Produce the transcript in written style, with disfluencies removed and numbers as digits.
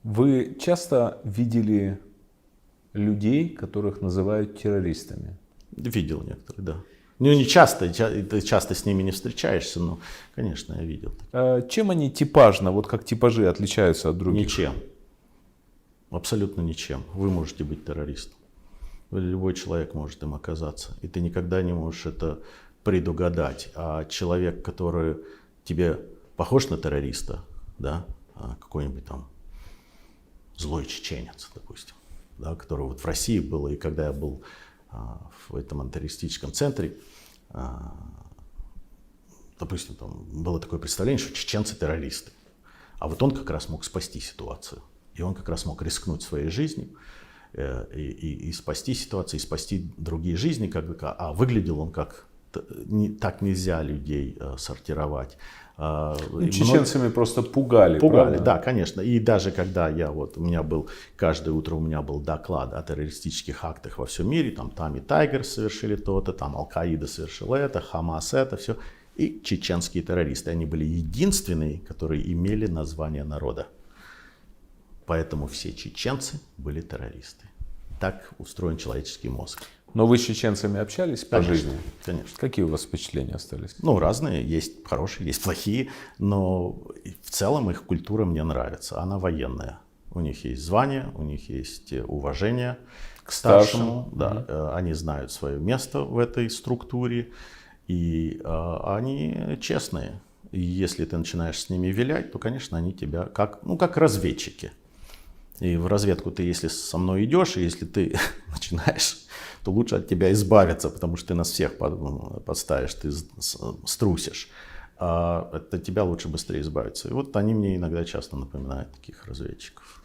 Вы часто видели людей, которых называют террористами? Видел некоторые, да. Ну, не часто, ты часто с ними не встречаешься, но, конечно, я видел. Чем они типажно, вот как типажи, отличаются от других? Ничем. Абсолютно ничем. Вы можете быть террористом. Любой человек может им оказаться. И ты никогда не можешь это предугадать. А человек, который тебе похож на террориста, да, какой-нибудь там злой чеченец, допустим, да, который вот в России был, и когда я был в этом антитеррористическом центре, допустим, там было такое представление, что чеченцы террористы. А вот он как раз мог спасти ситуацию. И он как раз мог рискнуть своей жизнью и спасти ситуацию, и спасти другие жизни. А выглядел он как... Так нельзя людей сортировать. Чеченцами просто пугали, Пугали, правда? да, конечно. И даже когда у меня был, каждое утро у меня был доклад о террористических актах во всем мире, там и Тайгер совершили то-то, там Аль-Каида совершила это, Хамас это, все. И чеченские террористы, они были единственные, которые имели название народа. Поэтому все чеченцы были террористы. Так устроен человеческий мозг. Но вы с чеченцами общались по жизни? Конечно. Какие у вас впечатления остались? Ну, разные. Есть хорошие, есть плохие. Но в целом их культура мне нравится. Она военная. У них есть звание, у них есть уважение к старшему. Да, они знают свое место в этой структуре. И они честные. И если ты начинаешь с ними вилять, то, конечно, они тебя как разведчики. И в разведку ты, если со мной идешь, и если ты начинаешь, то лучше от тебя избавиться, потому что ты нас всех подставишь, ты струсишь. А от тебя лучше быстрее избавиться. И вот они мне иногда часто напоминают таких разведчиков.